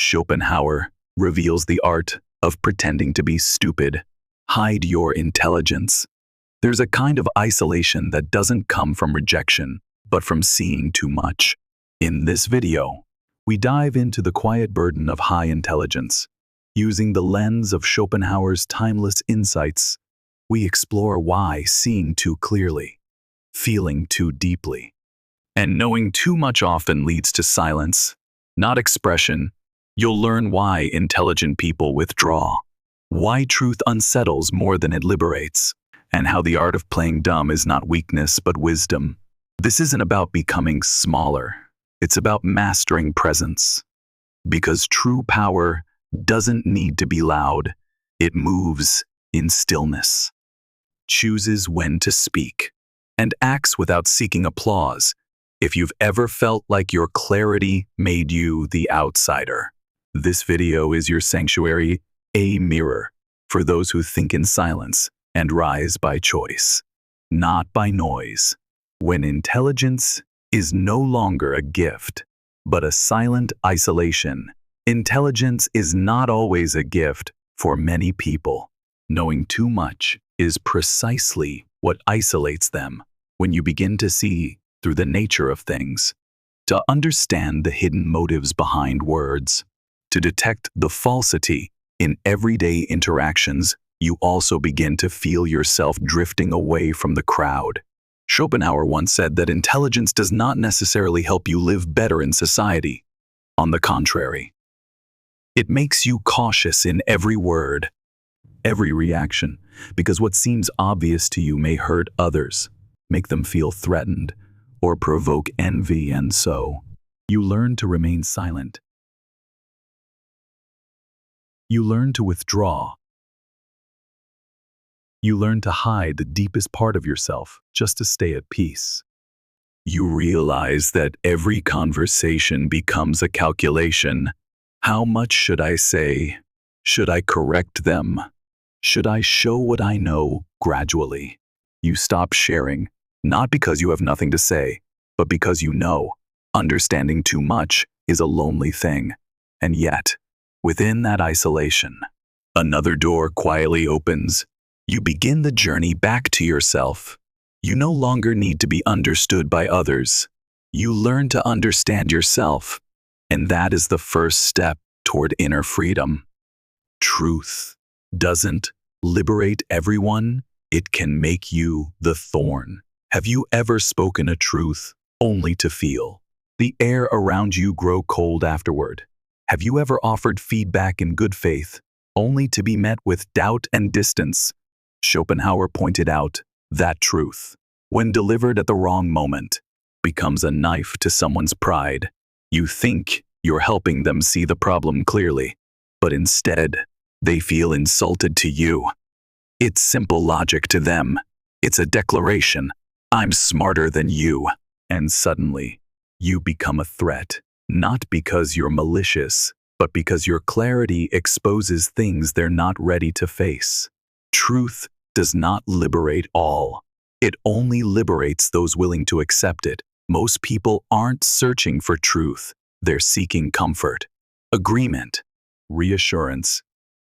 Schopenhauer reveals the art of pretending to be stupid. Hide your intelligence. There's a kind of isolation that doesn't come from rejection, but from seeing too much. In this video, we dive into the quiet burden of high intelligence. Using the lens of Schopenhauer's timeless insights, we explore why seeing too clearly, feeling too deeply, and knowing too much often leads to silence, not expression. You'll learn why intelligent people withdraw, why truth unsettles more than it liberates, and how the art of playing dumb is not weakness but wisdom. This isn't about becoming smaller. It's about mastering presence. Because true power doesn't need to be loud. It moves in stillness, chooses when to speak, and acts without seeking applause. If you've ever felt like your clarity made you the outsider, this video is your sanctuary, a mirror for those who think in silence and rise by choice, not by noise. When intelligence is no longer a gift, but a silent isolation, intelligence is not always a gift for many people. Knowing too much is precisely what isolates them. When you begin to see through the nature of things, to understand the hidden motives behind words, to detect the falsity in everyday interactions, you also begin to feel yourself drifting away from the crowd. Schopenhauer once said that intelligence does not necessarily help you live better in society. On the contrary, it makes you cautious in every word, every reaction, because what seems obvious to you may hurt others, make them feel threatened, or provoke envy, and so you learn to remain silent. You learn to withdraw. You learn to hide the deepest part of yourself just to stay at peace. You realize that every conversation becomes a calculation. How much should I say? Should I correct them? Should I show what I know gradually? You stop sharing, not because you have nothing to say, but because you know understanding too much is a lonely thing. And yet, within that isolation, another door quietly opens. You begin the journey back to yourself. You no longer need to be understood by others. You learn to understand yourself, and that is the first step toward inner freedom. Truth doesn't liberate everyone. It can make you the thorn. Have you ever spoken a truth only to feel the air around you grow cold afterward? Have you ever offered feedback in good faith only to be met with doubt and distance? Schopenhauer pointed out that truth, when delivered at the wrong moment, becomes a knife to someone's pride. You think you're helping them see the problem clearly, but instead, they feel insulted to you. It's simple logic to them. It's a declaration. I'm smarter than you. And suddenly, you become a threat, not because you're malicious, but because your clarity exposes things they're not ready to face. Truth does not liberate all. It only liberates those willing to accept it. Most people aren't searching for truth. They're seeking comfort, agreement, reassurance,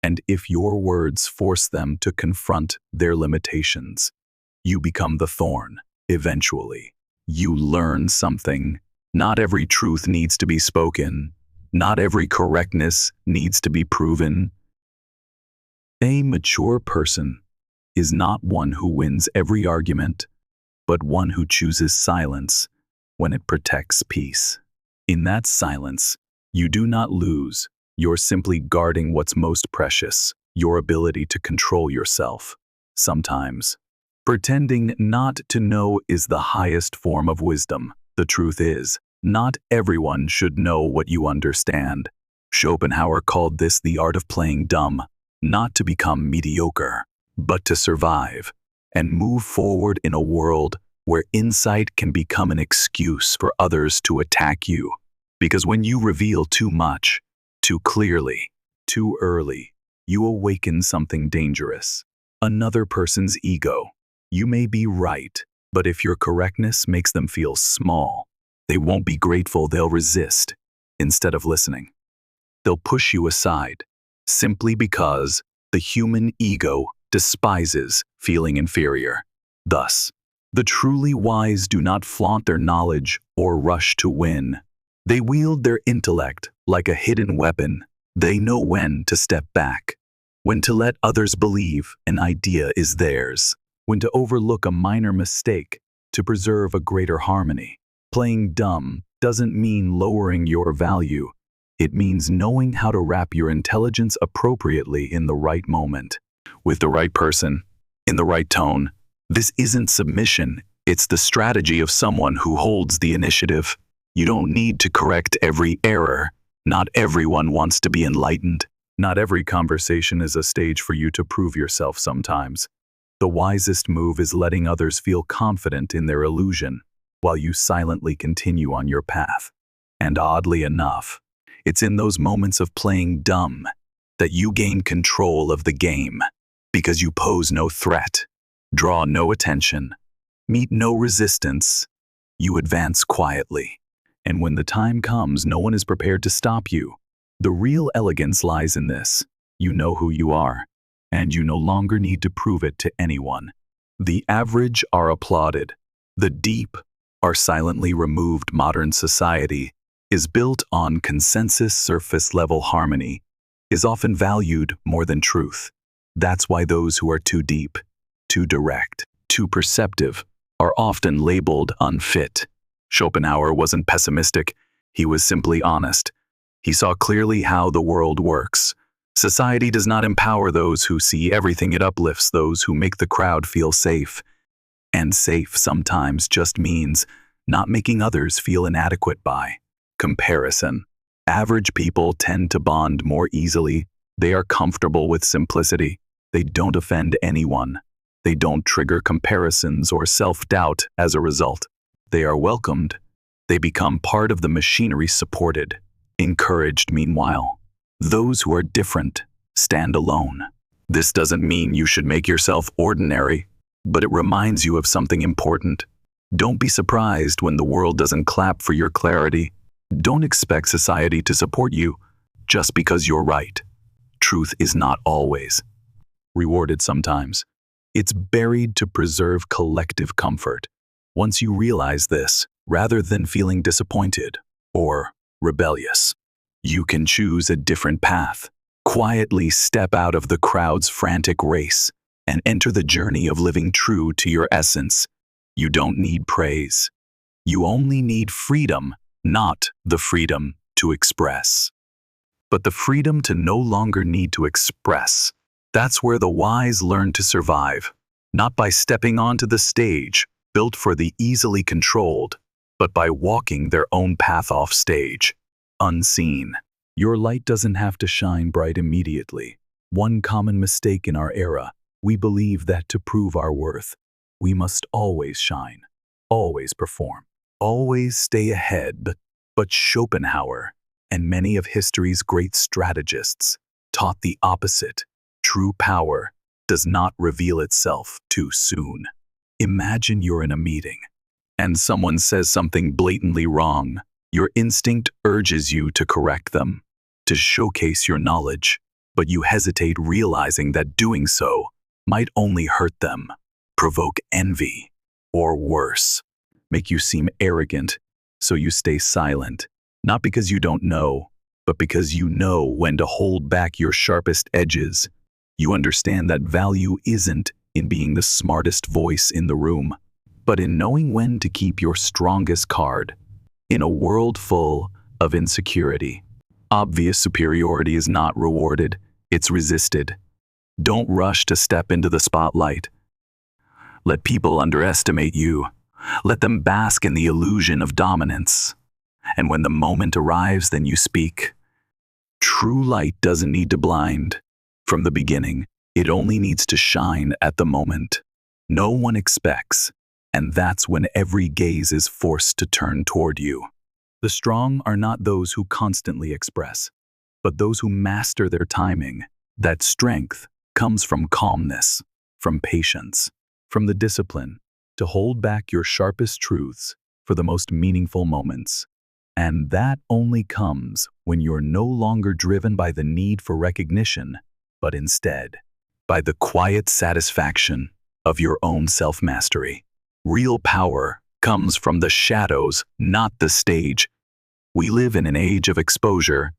and if your words force them to confront their limitations, you become the thorn. Eventually, you learn something. Not every truth needs to be spoken. Not every correctness needs to be proven. A mature person is not one who wins every argument, but one who chooses silence when it protects peace. In that silence, you do not lose. You're simply guarding what's most precious, your ability to control yourself. Sometimes, pretending not to know is the highest form of wisdom. The truth is, not everyone should know what you understand. Schopenhauer called this the art of playing dumb, not to become mediocre, but to survive and move forward in a world where insight can become an excuse for others to attack you. Because when you reveal too much, too clearly, too early, you awaken something dangerous, another person's ego. You may be right, but if your correctness makes them feel small, they won't be grateful, they'll resist instead of listening. They'll push you aside, simply because the human ego despises feeling inferior. Thus, the truly wise do not flaunt their knowledge or rush to win. They wield their intellect like a hidden weapon. They know when to step back, when to let others believe an idea is theirs, when to overlook a minor mistake to preserve a greater harmony. Playing dumb doesn't mean lowering your value. It means knowing how to wrap your intelligence appropriately in the right moment, with the right person, in the right tone. This isn't submission, it's the strategy of someone who holds the initiative. You don't need to correct every error. Not everyone wants to be enlightened. Not every conversation is a stage for you to prove yourself sometimes. The wisest move is letting others feel confident in their illusion, while you silently continue on your path. And oddly enough, it's in those moments of playing dumb that you gain control of the game, because you pose no threat, draw no attention, meet no resistance. You advance quietly, and when the time comes, no one is prepared to stop you. The real elegance lies in this. You know who you are, and you no longer need to prove it to anyone. The average are applauded. The deep are silently removed. Modern society is built on consensus. Surface-level harmony is often valued more than truth. That's why those who are too deep, too direct, too perceptive are often labeled unfit. Schopenhauer wasn't pessimistic, he was simply honest. He saw clearly how the world works. Society does not empower those who see everything, it uplifts those who make the crowd feel safe. And safe sometimes just means not making others feel inadequate by comparison. Average people tend to bond more easily. They are comfortable with simplicity. They don't offend anyone. They don't trigger comparisons or self-doubt as a result. They are welcomed. They become part of the machinery, supported, encouraged. Meanwhile, those who are different stand alone. This doesn't mean you should make yourself ordinary, but it reminds you of something important. Don't be surprised when the world doesn't clap for your clarity. Don't expect society to support you just because you're right. Truth is not always rewarded. Sometimes it's buried to preserve collective comfort. Once you realize this, rather than feeling disappointed or rebellious, you can choose a different path. Quietly step out of the crowd's frantic race and enter the journey of living true to your essence. You don't need praise. You only need freedom, not the freedom to express, but the freedom to no longer need to express. That's where the wise learn to survive, not by stepping onto the stage built for the easily controlled, but by walking their own path off stage, unseen. Your light doesn't have to shine bright immediately. One common mistake in our era, we believe that to prove our worth, we must always shine, always perform, always stay ahead. But Schopenhauer and many of history's great strategists taught the opposite. True power does not reveal itself too soon. Imagine you're in a meeting and someone says something blatantly wrong. Your instinct urges you to correct them, to showcase your knowledge, but you hesitate, realizing that doing so might only hurt them, provoke envy, or worse, make you seem arrogant. So you stay silent, not because you don't know, but because you know when to hold back your sharpest edges. You understand that value isn't in being the smartest voice in the room, but in knowing when to keep your strongest card. In a world full of insecurity, obvious superiority is not rewarded, it's resisted. Don't rush to step into the spotlight. Let people underestimate you. Let them bask in the illusion of dominance. And when the moment arrives, then you speak. True light doesn't need to blind from the beginning. It only needs to shine at the moment no one expects, and that's when every gaze is forced to turn toward you. The strong are not those who constantly express, but those who master their timing. That strength comes from calmness, from patience, from the discipline to hold back your sharpest truths for the most meaningful moments. And that only comes when you're no longer driven by the need for recognition, but instead by the quiet satisfaction of your own self-mastery. Real power comes from the shadows, not the stage. We live in an age of exposure.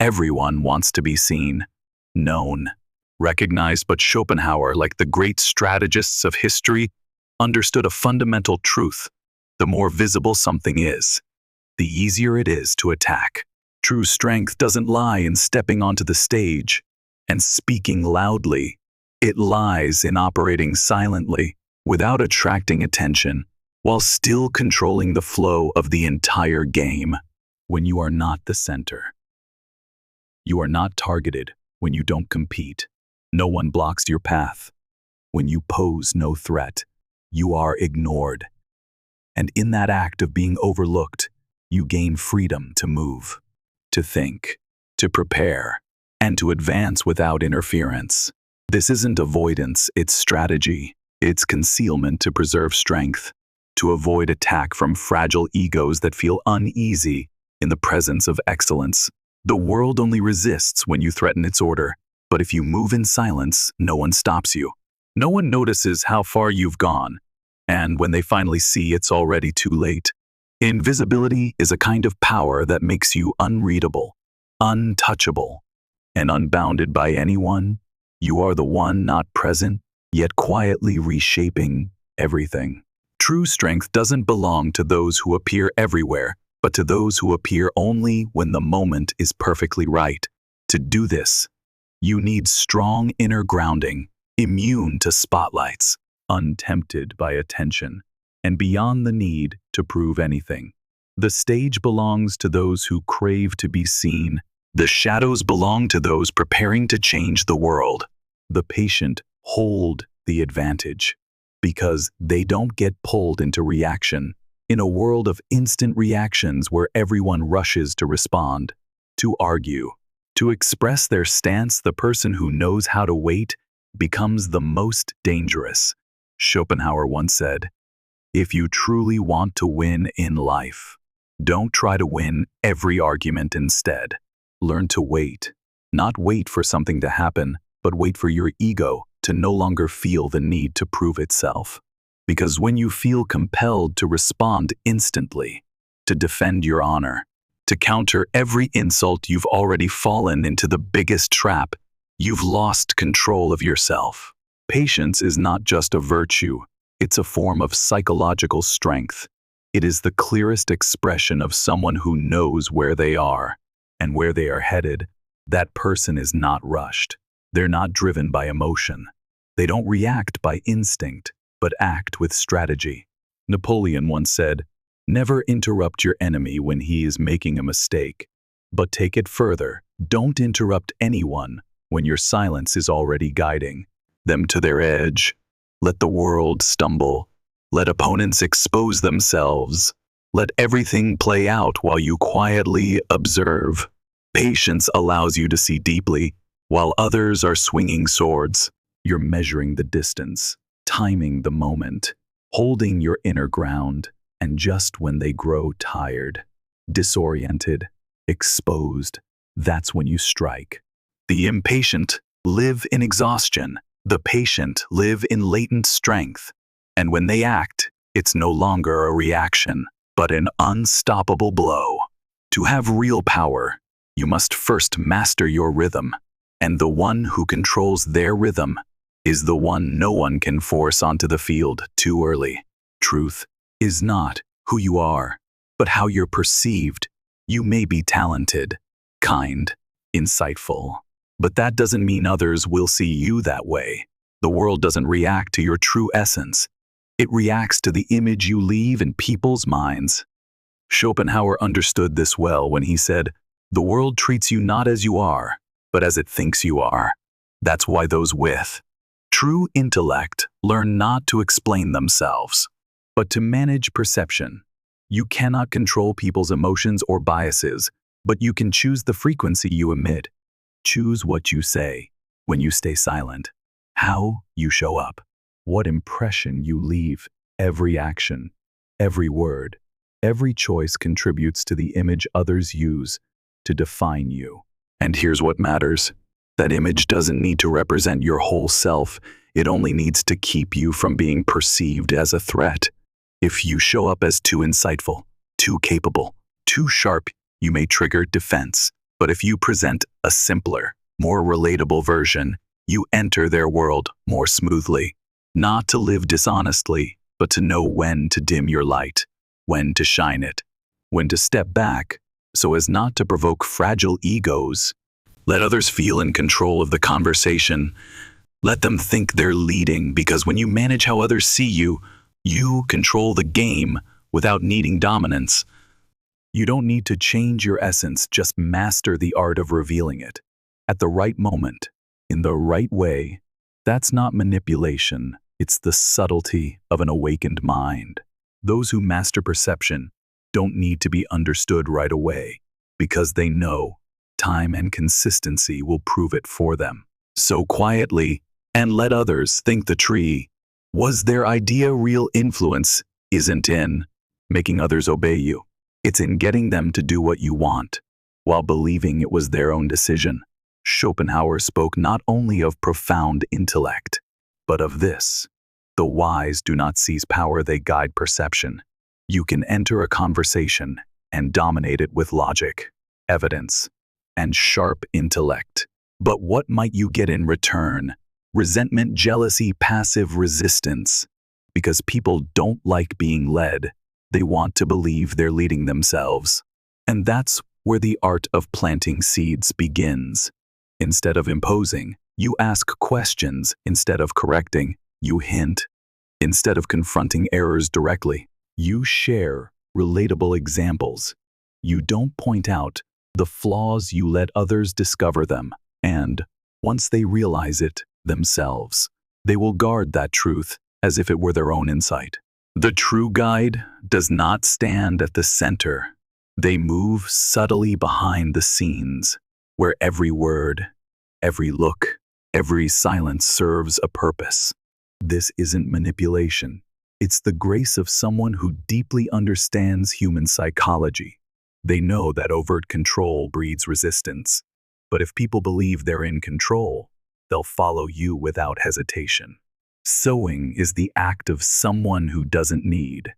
Everyone wants to be seen, known, recognized, but Schopenhauer, like the great strategists of history, understood a fundamental truth. The more visible something is, the easier it is to attack. True strength doesn't lie in stepping onto the stage and speaking loudly. It lies in operating silently, without attracting attention, while still controlling the flow of the entire game. When you are not the center, you are not targeted. When you don't compete, no one blocks your path. When you pose no threat, you are ignored. And in that act of being overlooked, you gain freedom to move, to think, to prepare, and to advance without interference. This isn't avoidance, it's strategy. It's concealment to preserve strength, to avoid attack from fragile egos that feel uneasy in the presence of excellence. The world only resists when you threaten its order, but if you move in silence, no one stops you. No one notices how far you've gone, and when they finally see, it's already too late. Invisibility is a kind of power that makes you unreadable, untouchable, and unbounded by anyone. You are the one not present, yet quietly reshaping everything. True strength doesn't belong to those who appear everywhere, but to those who appear only when the moment is perfectly right. To do this, you need strong inner grounding, immune to spotlights, untempted by attention, and beyond the need to prove anything. The stage belongs to those who crave to be seen. The shadows belong to those preparing to change the world. The patient hold the advantage because they don't get pulled into reaction. In a world of instant reactions where everyone rushes to respond, to argue, to express their stance, the person who knows how to wait becomes the most dangerous. Schopenhauer once said, "If you truly want to win in life, don't try to win every argument instead. Learn to wait. Not wait for something to happen, but wait for your ego to no longer feel the need to prove itself. Because when you feel compelled to respond instantly, to defend your honor, to counter every insult, you've already fallen into the biggest trap. You've lost control of yourself." Patience is not just a virtue, it's a form of psychological strength. It is the clearest expression of someone who knows where they are and where they are headed. That person is not rushed. They're not driven by emotion. They don't react by instinct, but act with strategy. Napoleon once said, "Never interrupt your enemy when he is making a mistake, but take it further. Don't interrupt anyone when your silence is already guiding them to their edge. Let the world stumble. Let opponents expose themselves. Let everything play out while you quietly observe." Patience allows you to see deeply, while others are swinging swords. You're measuring the distance, timing the moment, holding your inner ground, and just when they grow tired, disoriented, exposed, that's when you strike. The impatient live in exhaustion. The patient live in latent strength. And when they act, it's no longer a reaction, but an unstoppable blow. To have real power, you must first master your rhythm. And the one who controls their rhythm is the one no one can force onto the field too early. Truth is not who you are, but how you're perceived. You may be talented, kind, insightful, but that doesn't mean others will see you that way. The world doesn't react to your true essence. It reacts to the image you leave in people's minds. Schopenhauer understood this well when he said, "The world treats you not as you are, but as it thinks you are." That's why those with true intellect learn not to explain themselves, but to manage perception. You cannot control people's emotions or biases, but you can choose the frequency you emit. Choose what you say when you stay silent, how you show up, what impression you leave. Every action, every word, Every choice contributes to the image others use to define you. And here's what matters. That image doesn't need to represent your whole self. It only needs to keep you from being perceived as a threat. If you show up as too insightful, too capable, too sharp, you may trigger defense. But if you present a simpler, more relatable version, you enter their world more smoothly. Not to live dishonestly, but to know when to dim your light, when to shine it, when to step back, so as not to provoke fragile egos. Let others feel in control of the conversation. Let them think they're leading, because when you manage how others see you, you control the game without needing dominance. You don't need to change your essence, just master the art of revealing it. At the right moment, in the right way. That's not manipulation, it's the subtlety of an awakened mind. Those who master perception don't need to be understood right away, because they know time and consistency will prove it for them. So quietly, and let others think the tree was their idea. Real influence isn't in making others obey you. It's in getting them to do what you want, while believing it was their own decision. Schopenhauer spoke not only of profound intellect, but of this: the wise do not seize power, they guide perception. You can enter a conversation and dominate it with logic, evidence, and sharp intellect. But what might you get in return? Resentment, jealousy, passive resistance. Because people don't like being led. They want to believe they're leading themselves. And that's where the art of planting seeds begins. Instead of imposing, you ask questions. Instead of correcting, you hint. Instead of confronting errors directly, you share relatable examples. You don't point out the flaws, you let others discover them. And once they realize it themselves, they will guard that truth as if it were their own insight. The true guide does not stand at the center. They move subtly behind the scenes, where every word, every look, every silence serves a purpose. This isn't manipulation. It's the grace of someone who deeply understands human psychology. They know that overt control breeds resistance. But if people believe they're in control, they'll follow you without hesitation. Sowing is the act of someone who doesn't need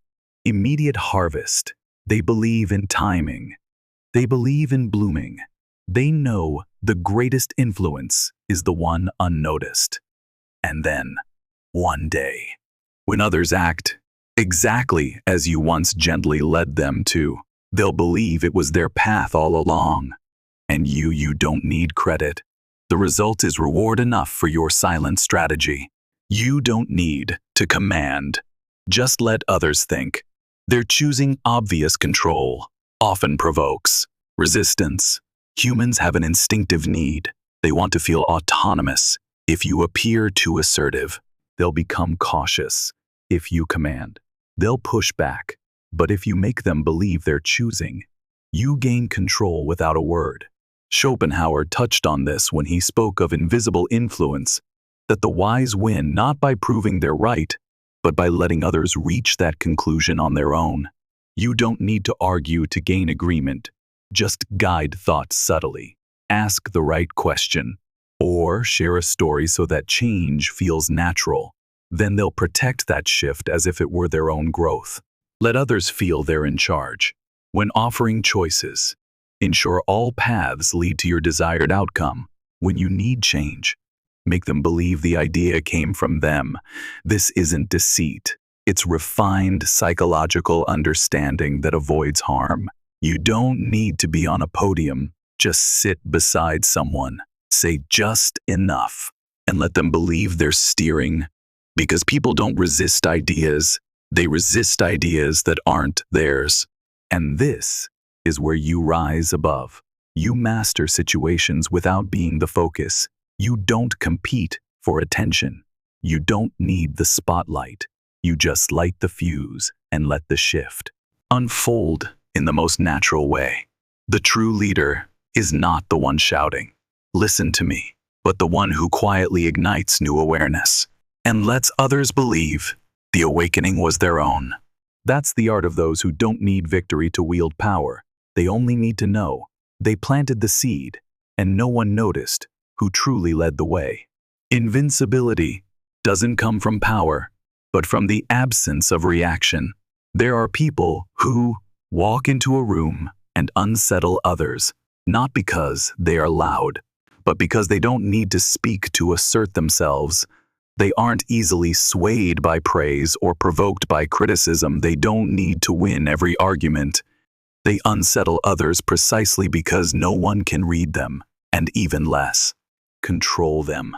immediate harvest. They believe in timing. They believe in blooming. They know the greatest influence is the one unnoticed. And then, one day, when others act exactly as you once gently led them to, they'll believe it was their path all along. And you don't need credit. The result is reward enough for your silent strategy. You don't need to command. Just let others think. Their choosing obvious control often provokes resistance. Humans have an instinctive need. They want to feel autonomous. If you appear too assertive, they'll become cautious. If you command, they'll push back. But if you make them believe they're choosing, you gain control without a word. Schopenhauer touched on this when he spoke of invisible influence, that the wise win not by proving they're right, but by letting others reach that conclusion on their own. You don't need to argue to gain agreement. Just guide thought subtly. Ask the right question, or share a story so that change feels natural. Then they'll protect that shift as if it were their own growth. Let others feel they're in charge. When offering choices, ensure all paths lead to your desired outcome. When you need change, make them believe the idea came from them. This isn't deceit. It's refined psychological understanding that avoids harm. You don't need to be on a podium. Just sit beside someone. Say just enough and let them believe they're steering. Because people don't resist ideas. They resist ideas that aren't theirs. And this is where you rise above. You master situations without being the focus. You don't compete for attention. You don't need the spotlight. You just light the fuse and let the shift unfold in the most natural way. The true leader is not the one shouting, "Listen to me," but the one who quietly ignites new awareness and lets others believe the awakening was their own. That's the art of those who don't need victory to wield power. They only need to know. They planted the seed, and no one noticed who truly led the way. Invincibility doesn't come from power, but from the absence of reaction. There are people who walk into a room and unsettle others, not because they are loud, but because they don't need to speak to assert themselves. They aren't easily swayed by praise or provoked by criticism. They don't need to win every argument. They unsettle others precisely because no one can read them, and even less, control them.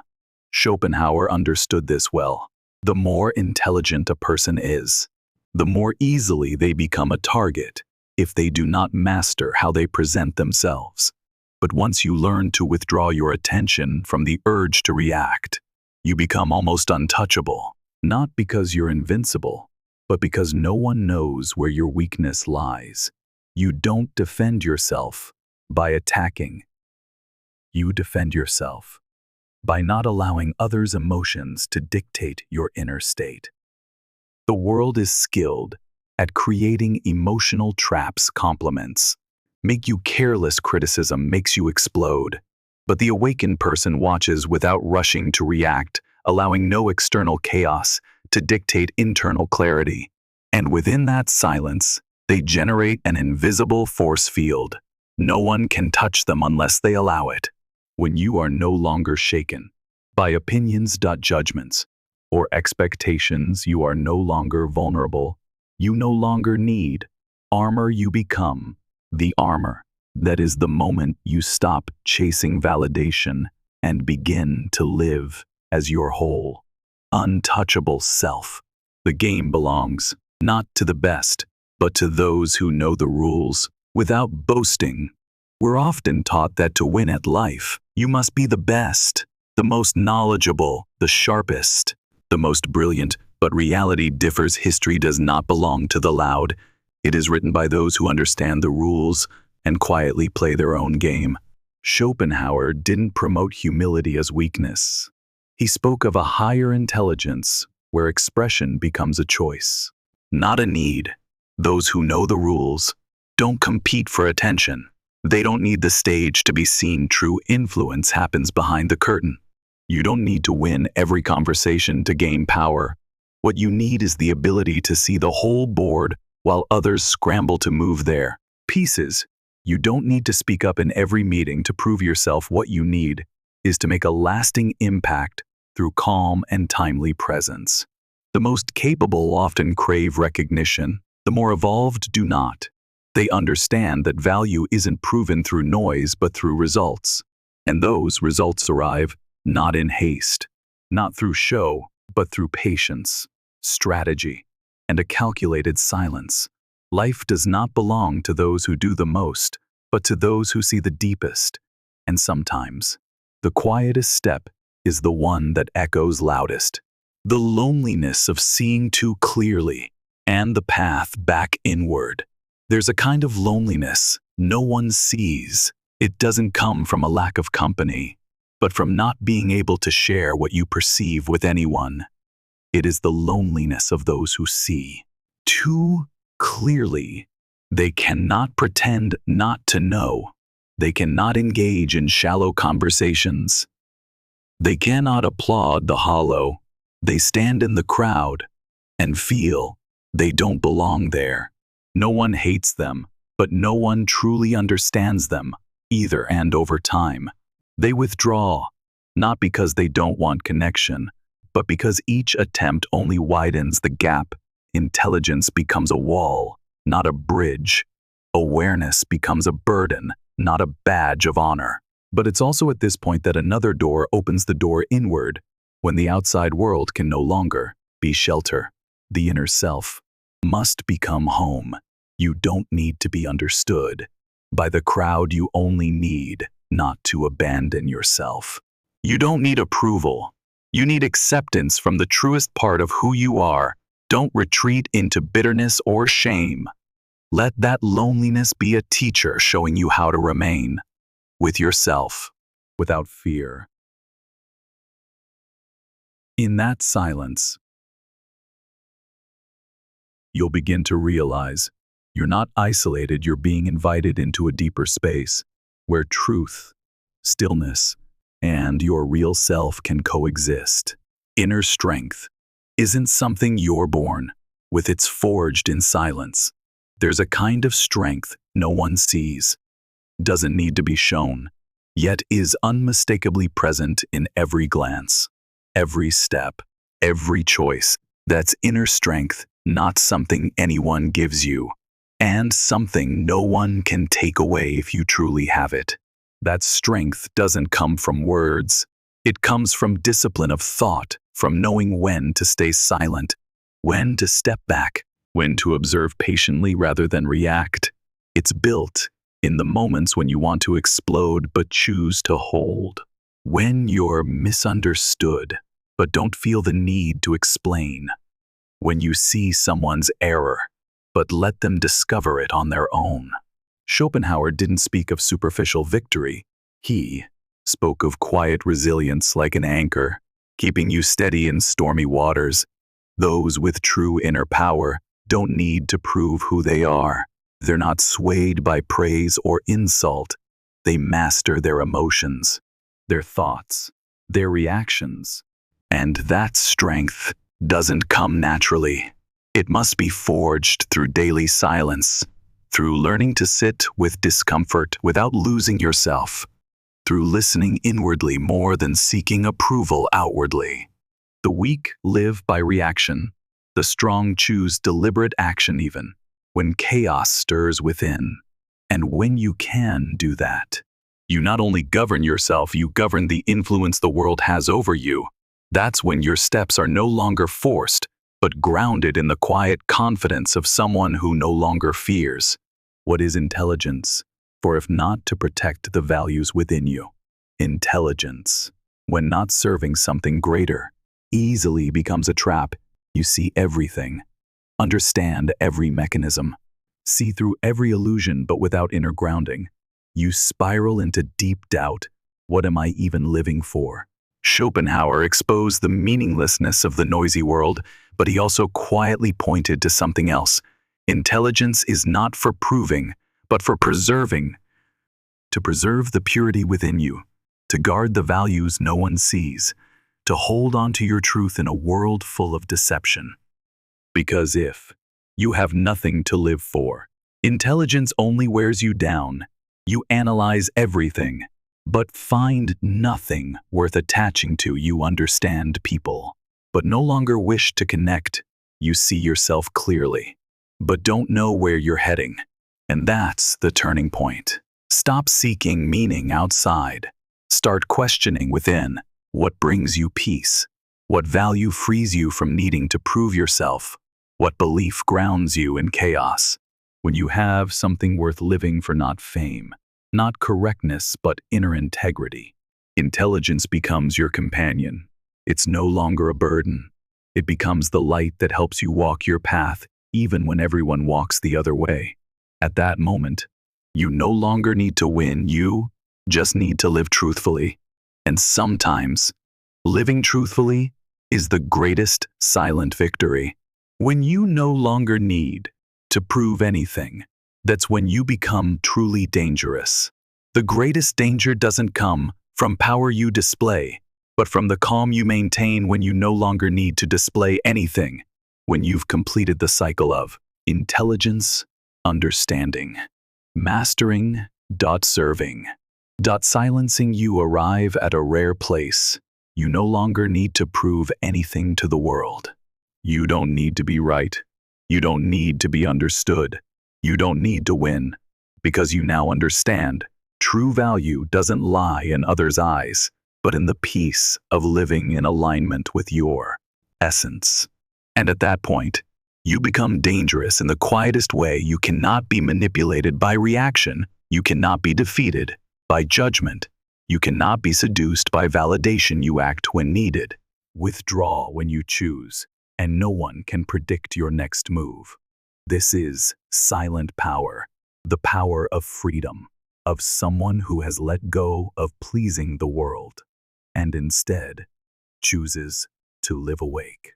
Schopenhauer understood this well. The more intelligent a person is, the more easily they become a target if they do not master how they present themselves. But once you learn to withdraw your attention from the urge to react, you become almost untouchable, not because you're invincible, but because no one knows where your weakness lies. You don't defend yourself by attacking. You defend yourself by not allowing others' emotions to dictate your inner state. The world is skilled at creating emotional traps. Compliments make you careless, criticism makes you explode. But the awakened person watches without rushing to react, allowing no external chaos to dictate internal clarity. And within that silence, they generate an invisible force field. No one can touch them unless they allow it. When you are no longer shaken by opinions, judgments, or expectations, you are no longer vulnerable. You no longer need armor. You become the armor. That is the moment you stop chasing validation and begin to live as your whole, untouchable self. The game belongs not to the best, but to those who know the rules without boasting. We're often taught that to win at life, you must be the best, the most knowledgeable, the sharpest, the most brilliant. But reality differs. History does not belong to the loud. It is written by those who understand the rules and quietly play their own game. Schopenhauer didn't promote humility as weakness. He spoke of a higher intelligence where expression becomes a choice, not a need. Those who know the rules don't compete for attention. They don't need the stage to be seen. True influence happens behind the curtain. You don't need to win every conversation to gain power. What you need is the ability to see the whole board while others scramble to move their pieces. You don't need to speak up in every meeting to prove yourself. What you need is to make a lasting impact through calm and timely presence. The most capable often crave recognition. The more evolved do not. They understand that value isn't proven through noise but through results. And those results arrive not in haste, not through show, but through patience, strategy, and a calculated silence. Life does not belong to those who do the most, but to those who see the deepest. And sometimes, the quietest step is the one that echoes loudest. The loneliness of seeing too clearly, and the path back inward. There's a kind of loneliness no one sees. It doesn't come from a lack of company, but from not being able to share what you perceive with anyone. It is the loneliness of those who see too clearly. They cannot pretend not to know. They cannot engage in shallow conversations. They cannot applaud the hollow. They stand in the crowd and feel they don't belong there. No one hates them, but no one truly understands them either. And over time, they withdraw, not because they don't want connection, but because each attempt only widens the gap. Intelligence becomes a wall, not a bridge. Awareness becomes a burden, not a badge of honor. But it's also at this point that another door opens, the door inward, when the outside world can no longer be shelter. The inner self must become home. You don't need to be understood by the crowd. You only need not to abandon yourself. You don't need approval. You need acceptance from the truest part of who you are. Don't retreat into bitterness or shame. Let that loneliness be a teacher showing you how to remain with yourself without fear. In that silence, you'll begin to realize you're not isolated, you're being invited into a deeper space where truth, stillness, and your real self can coexist. Inner strength isn't something you're born with, it's forged in silence. There's a kind of strength no one sees, doesn't need to be shown, yet is unmistakably present in every glance, every step, every choice. That's inner strength, not something anyone gives you, and something no one can take away if you truly have it. That strength doesn't come from words. It comes from discipline of thought, from knowing when to stay silent, when to step back, when to observe patiently rather than react. It's built in the moments when you want to explode but choose to hold. When you're misunderstood but don't feel the need to explain. When you see someone's error but let them discover it on their own. Schopenhauer didn't speak of superficial victory. He spoke of quiet resilience like an anchor, keeping you steady in stormy waters. Those with true inner power don't need to prove who they are. They're not swayed by praise or insult. They master their emotions, their thoughts, their reactions. And that strength doesn't come naturally. It must be forged through daily silence, through learning to sit with discomfort without losing yourself, through listening inwardly more than seeking approval outwardly. The weak live by reaction. The strong choose deliberate action even when chaos stirs within. And when you can do that, you not only govern yourself, you govern the influence the world has over you. That's when your steps are no longer forced, but grounded in the quiet confidence of someone who no longer fears. What is intelligence? For if not to protect the values within you. Intelligence, when not serving something greater, easily becomes a trap. You see everything, understand every mechanism, see through every illusion but without inner grounding. You spiral into deep doubt. What am I even living for? Schopenhauer exposed the meaninglessness of the noisy world, but he also quietly pointed to something else. Intelligence is not for proving, but for preserving. To preserve the purity within you, to guard the values no one sees, to hold on to your truth in a world full of deception. Because if you have nothing to live for, intelligence only wears you down. You analyze everything, but find nothing worth attaching to. You understand people, but no longer wish to connect. You see yourself clearly, but don't know where you're heading. And that's the turning point. Stop seeking meaning outside. Start questioning within. What brings you peace? What value frees you from needing to prove yourself? What belief grounds you in chaos? When you have something worth living for, not fame, not correctness, but inner integrity, intelligence becomes your companion. It's no longer a burden. It becomes the light that helps you walk your path even when everyone walks the other way. At that moment, you no longer need to win, you just need to live truthfully. And sometimes, living truthfully is the greatest silent victory. When you no longer need to prove anything, that's when you become truly dangerous. The greatest danger doesn't come from power you display, but from the calm you maintain when you no longer need to display anything, when you've completed the cycle of intelligence, understanding, mastering, serving, silencing. You arrive at a rare place. You no longer need to prove anything to the world. You don't need to be right. You don't need to be understood. You don't need to win, because you now understand true value doesn't lie in others' eyes, but in the peace of living in alignment with your essence. And at that point, you become dangerous in the quietest way. You cannot be manipulated by reaction. You cannot be defeated by judgment. You cannot be seduced by validation. You act when needed, withdraw when you choose, and no one can predict your next move. This is silent power, the power of freedom, of someone who has let go of pleasing the world and instead chooses to live awake.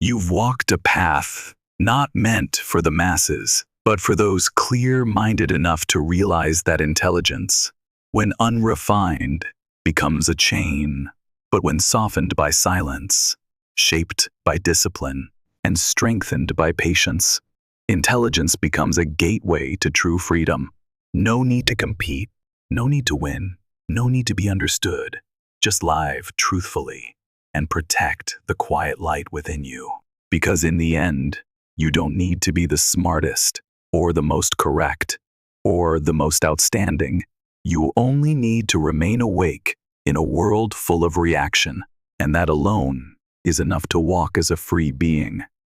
You've walked a path not meant for the masses, but for those clear-minded enough to realize that intelligence, when unrefined, becomes a chain, but when softened by silence, shaped by discipline, and strengthened by patience, intelligence becomes a gateway to true freedom. No need to compete, no need to win, no need to be understood. Just live truthfully and protect the quiet light within you. Because in the end, you don't need to be the smartest, or the most correct, or the most outstanding. You only need to remain awake in a world full of reaction, and that alone is enough to walk as a free being.